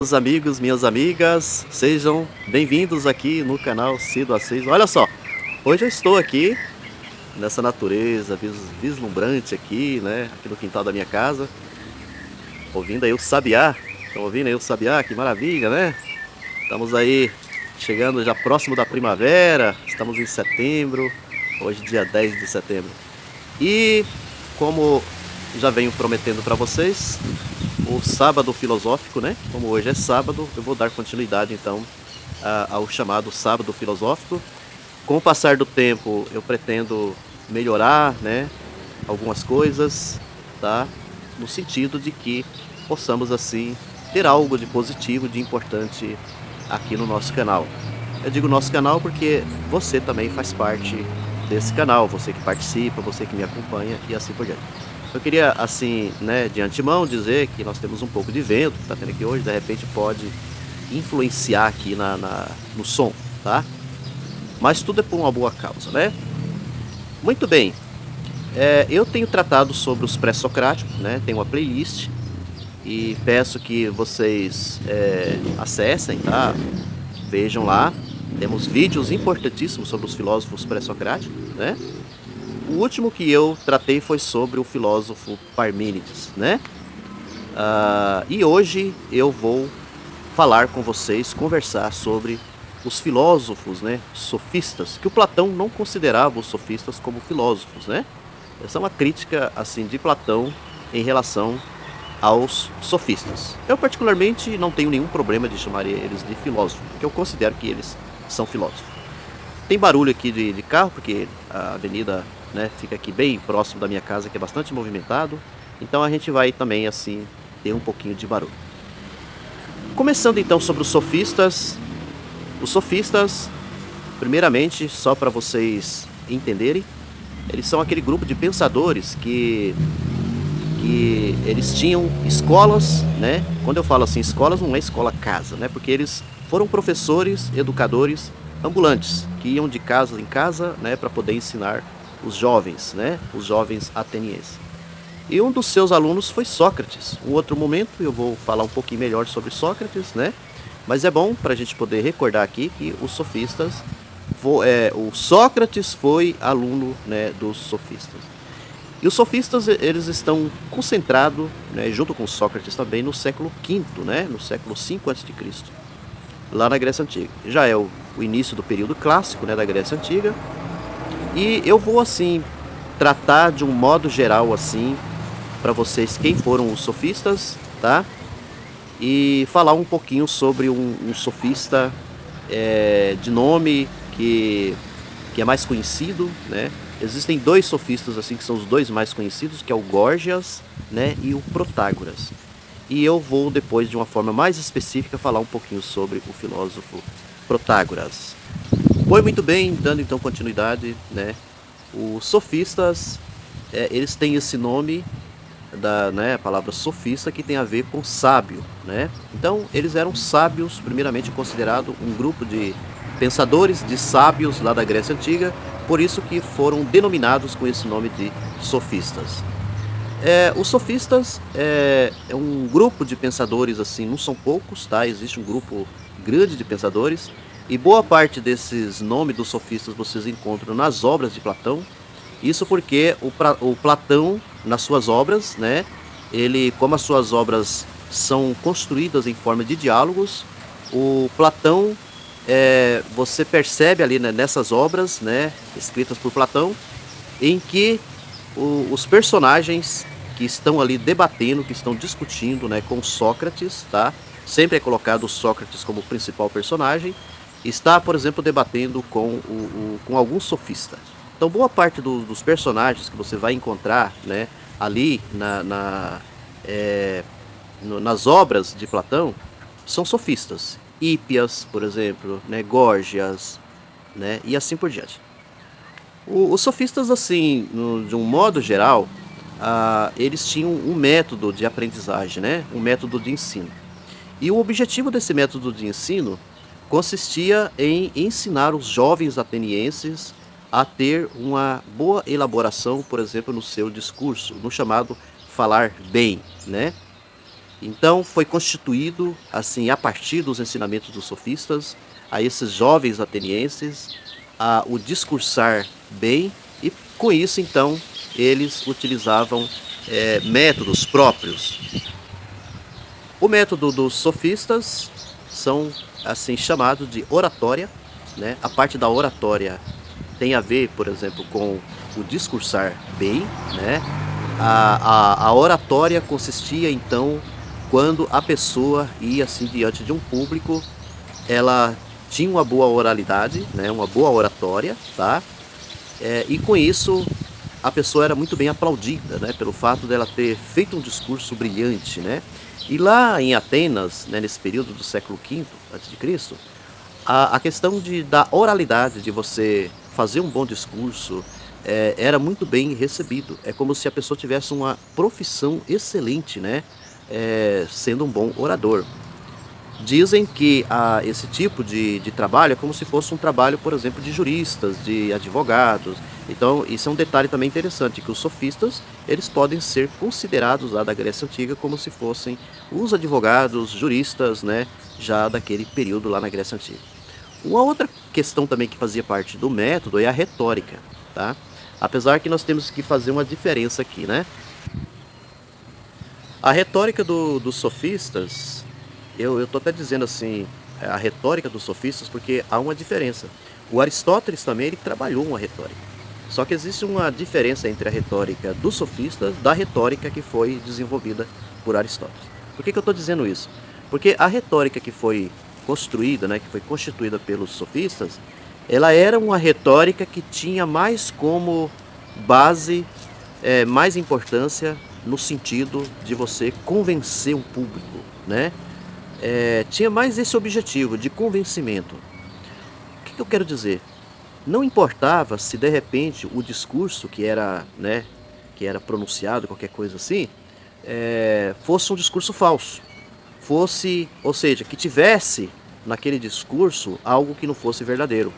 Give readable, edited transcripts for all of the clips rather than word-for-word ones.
Meus amigos, minhas amigas, sejam bem-vindos aqui no canal Cido A6. Olha só, hoje eu estou aqui nessa natureza vislumbrante aqui, né? Aqui no quintal da minha casa, ouvindo aí o sabiá. Estão ouvindo aí o sabiá? Que maravilha, né? Estamos aí chegando já próximo da primavera, estamos em setembro, hoje dia 10 de setembro. E como já venho prometendo para vocês, o sábado filosófico, né? Como hoje é sábado, eu vou dar continuidade então ao chamado sábado filosófico. Com o passar do tempo, eu pretendo melhorar, né, algumas coisas, tá? No sentido de que possamos assim ter algo de positivo, de importante aqui no nosso canal. Eu digo nosso canal porque você também faz parte desse canal, você que participa, você que me acompanha e assim por diante. Eu queria, assim, né, de antemão dizer que nós temos um pouco de vento que está tendo aqui hoje, de repente pode influenciar aqui no som, tá? Mas tudo é por uma boa causa, né? Muito bem, eu tenho tratado sobre os pré-socráticos, né? Tem uma playlist e peço que vocês acessem, tá? Vejam lá, temos vídeos importantíssimos sobre os filósofos pré-socráticos, né? O último que eu tratei foi sobre o filósofo Parmênides, né? E hoje eu vou falar com vocês, conversar sobre os filósofos, né, sofistas, que o Platão não considerava os sofistas como filósofos, né? Essa é uma crítica assim de Platão em relação aos sofistas. Eu particularmente não tenho nenhum problema de chamar eles de filósofos, porque eu considero que eles são filósofos. Tem barulho aqui de carro, porque a avenida, né, fica aqui bem próximo da minha casa, que é bastante movimentado. Então a gente vai também assim ter um pouquinho de barulho. Começando então sobre os sofistas. Os sofistas, primeiramente, só para vocês entenderem, eles são aquele grupo de pensadores que eles tinham escolas, né? Quando eu falo assim, escolas não é escola casa, né? Porque eles foram professores, educadores ambulantes, que iam de casa em casa, né, para poder ensinar os jovens, né? Os jovens atenienses. E um dos seus alunos foi Sócrates. Um outro momento eu vou falar um pouquinho melhor sobre Sócrates, né? Mas é bom para a gente poder recordar aqui que os sofistas, o Sócrates foi aluno, né, dos sofistas. E os sofistas, eles estão concentrados, né, junto com Sócrates também, no século V, né, no século 5 a.C., lá na Grécia Antiga. Já é o início do período clássico, né, da Grécia Antiga. E eu vou, assim, tratar de um modo geral, assim, para vocês quem foram os sofistas, tá? E falar um pouquinho sobre um sofista de nome que é mais conhecido, né? Existem dois sofistas assim que são os dois mais conhecidos, que é o Górgias, né, e o Protágoras. E eu vou depois de uma forma mais específica falar um pouquinho sobre o filósofo Protágoras. Foi muito bem, dando então continuidade, né? Os sofistas, eles têm esse nome né, a palavra sofista, que tem a ver com sábio, né? Então, eles eram sábios, primeiramente considerado um grupo de pensadores, de sábios lá da Grécia Antiga, por isso que foram denominados com esse nome de sofistas. Os sofistas é um grupo de pensadores, assim, não são poucos, tá? Existe um grupo grande de pensadores, e boa parte desses nomes dos sofistas vocês encontram nas obras de Platão. Isso porque o Platão, nas suas obras, né, ele, como as suas obras são construídas em forma de diálogos, o Platão, você percebe ali, né, nessas obras, né, escritas por Platão, em que os personagens que estão ali debatendo, que estão discutindo, né, com Sócrates, tá? Sempre é colocado Sócrates como principal personagem, está, por exemplo, debatendo com algum sofista. Então, boa parte dos personagens que você vai encontrar, né, ali nas obras de Platão são sofistas. Hípias, por exemplo, né, Górgias, né, e assim por diante. Os sofistas, assim, de um modo geral, eles tinham um método de aprendizagem, né, um método de ensino. E o objetivo desse método de ensino consistia em ensinar os jovens atenienses a ter uma boa elaboração, por exemplo, no seu discurso, no chamado falar bem, né? Então foi constituído, assim, a partir dos ensinamentos dos sofistas, a esses jovens atenienses, o discursar bem, e com isso então eles utilizavam métodos próprios. O método dos sofistas são assim chamados de oratória, né? A parte da oratória tem a ver, por exemplo, com o discursar bem, né? A oratória consistia então quando a pessoa ia assim diante de um público, ela tinha uma boa oralidade, né? Uma boa oratória, tá? E com isso a pessoa era muito bem aplaudida, né? Pelo fato dela ter feito um discurso brilhante, né? E lá em Atenas, né, nesse período do século V a.C., a questão da oralidade, de você fazer um bom discurso, era muito bem recebido. É como se a pessoa tivesse uma profissão excelente, né? Sendo um bom orador. Dizem que esse tipo de trabalho é como se fosse um trabalho, por exemplo, de juristas, de advogados. Então, isso é um detalhe também interessante, que os sofistas, eles podem ser considerados lá da Grécia Antiga como se fossem os advogados, juristas, né, já daquele período lá na Grécia Antiga. Uma outra questão também que fazia parte do método é a retórica, tá? Apesar que nós temos que fazer uma diferença aqui, né? A retórica dos sofistas, eu estou até dizendo assim, a retórica dos sofistas, porque há uma diferença. O Aristóteles também ele trabalhou uma retórica. Só que existe uma diferença entre a retórica dos sofistas da retórica que foi desenvolvida por Aristóteles. Por que eu estou dizendo isso? Porque a retórica que foi construída, né, que foi constituída pelos sofistas, ela era uma retórica que tinha mais como base, mais importância no sentido de você convencer um público, né? Tinha mais esse objetivo de convencimento. O que eu quero dizer? Não importava se de repente o discurso que era, né, que era pronunciado, qualquer coisa assim, fosse um discurso falso, ou seja, que tivesse naquele discurso algo que não fosse verdadeiro,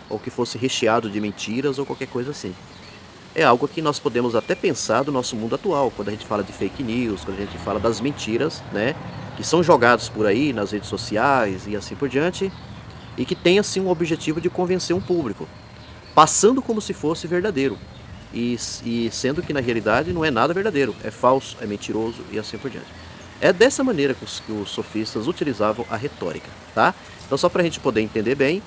ou que fosse recheado de mentiras ou qualquer coisa assim. É algo que nós podemos até pensar do nosso mundo atual, quando a gente fala de fake news, quando a gente fala das mentiras, né, que são jogados por aí nas redes sociais e assim por diante, e que tem assim um objetivo de convencer um público, passando como se fosse verdadeiro, e sendo que na realidade não é nada verdadeiro, é falso, é mentiroso e assim por diante. É dessa maneira que os sofistas utilizavam a retórica, tá? Então só para a gente poder entender bem,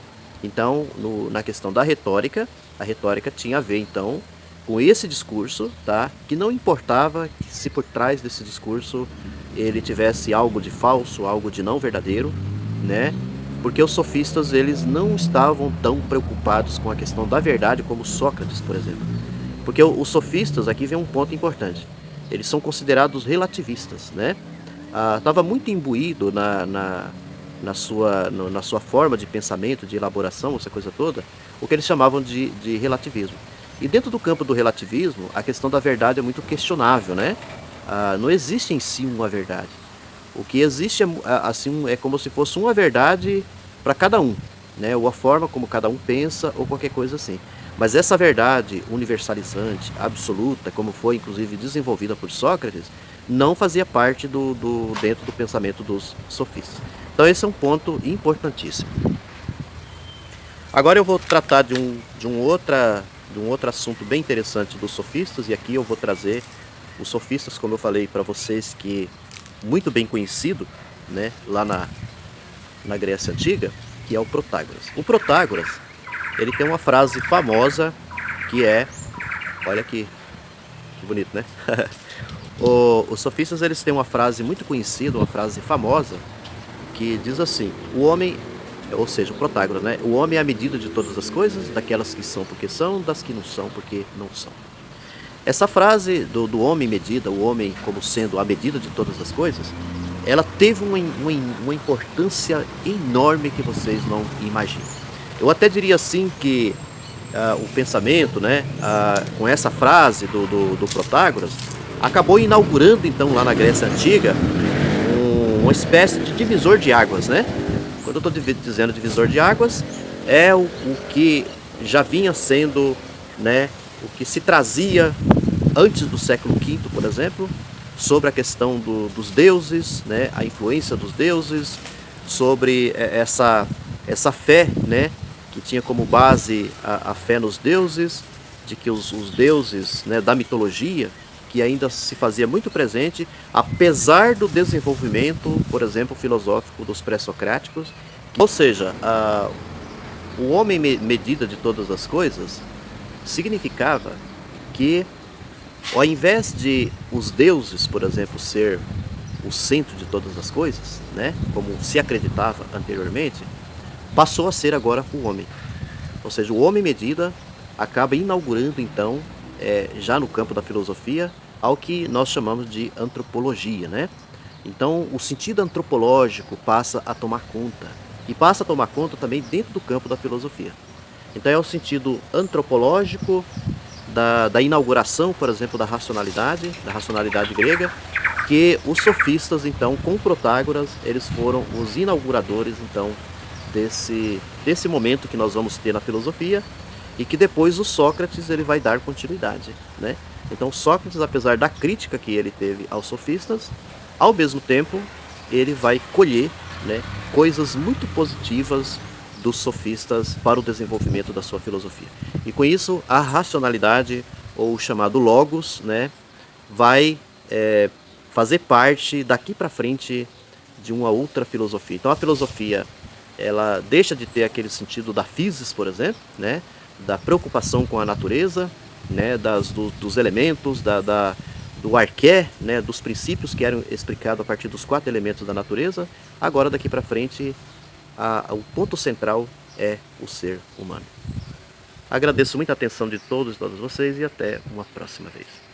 então na questão da retórica, a retórica tinha a ver então com esse discurso, tá? Que não importava se por trás desse discurso ele tivesse algo de falso, algo de não verdadeiro, né? Porque os sofistas eles não estavam tão preocupados com a questão da verdade como Sócrates, por exemplo. Porque os sofistas, aqui vem um ponto importante, eles são considerados relativistas, né? Estava muito imbuído na sua forma de pensamento, de elaboração, essa coisa toda, o que eles chamavam de relativismo. E dentro do campo do relativismo, a questão da verdade é muito questionável, né? Não existe em si uma verdade. O que existe assim, é como se fosse uma verdade para cada um, né? Ou a forma como cada um pensa, ou qualquer coisa assim. Mas essa verdade universalizante, absoluta, como foi inclusive desenvolvida por Sócrates, não fazia parte dentro do pensamento dos sofistas. Então esse é um ponto importantíssimo. Agora eu vou tratar de um outro assunto bem interessante dos sofistas, e aqui eu vou trazer os sofistas, como eu falei para vocês, que muito bem conhecido, né, lá na Grécia Antiga, que é o Protágoras. O Protágoras, ele tem uma frase famosa que olha que bonito, né? Os sofistas eles têm uma frase muito conhecida, uma frase famosa, que diz assim: o homem, ou seja, o Protágoras, né? O homem é a medida de todas as coisas, daquelas que são porque são, das que não são porque não são. Essa frase do homem medida, o homem como sendo a medida de todas as coisas, ela teve uma importância enorme que vocês não imaginam. Eu até diria assim que o pensamento, né, com essa frase do Protágoras, acabou inaugurando então lá na Grécia Antiga uma espécie de divisor de águas, né? Quando eu estou dizendo divisor de águas, é o que já vinha sendo, né, o que se trazia antes do século V, por exemplo, sobre a questão dos deuses, né, a influência dos deuses, sobre essa fé, né, que tinha como base a fé nos deuses, de que os deuses, né, da mitologia, que ainda se fazia muito presente, apesar do desenvolvimento, por exemplo, filosófico dos pré-socráticos. Ou seja, o homem medida de todas as coisas significava que, ao invés de os deuses, por exemplo, ser o centro de todas as coisas, né, como se acreditava anteriormente, passou a ser agora o homem. Ou seja, o homem medida acaba inaugurando então, já no campo da filosofia, ao que nós chamamos de antropologia, né? Então, o sentido antropológico passa a tomar conta, e passa a tomar conta também dentro do campo da filosofia. Então é o sentido antropológico da inauguração, por exemplo, da racionalidade grega, que os sofistas, então, com Protágoras, eles foram os inauguradores, então, desse momento que nós vamos ter na filosofia, e que depois o Sócrates ele vai dar continuidade, né? Então Sócrates, apesar da crítica que ele teve aos sofistas, ao mesmo tempo ele vai colher, né, coisas muito positivas dos sofistas para o desenvolvimento da sua filosofia. E com isso a racionalidade, ou o chamado logos, né, vai fazer parte daqui para frente de uma outra filosofia. Então a filosofia ela deixa de ter aquele sentido da physis, por exemplo, né, da preocupação com a natureza, né, dos elementos, do arqué, né, dos princípios que eram explicados a partir dos 4 elementos da natureza. Agora daqui para frente o ponto central é o ser humano. Agradeço muito a atenção de todos e todas vocês e até uma próxima vez.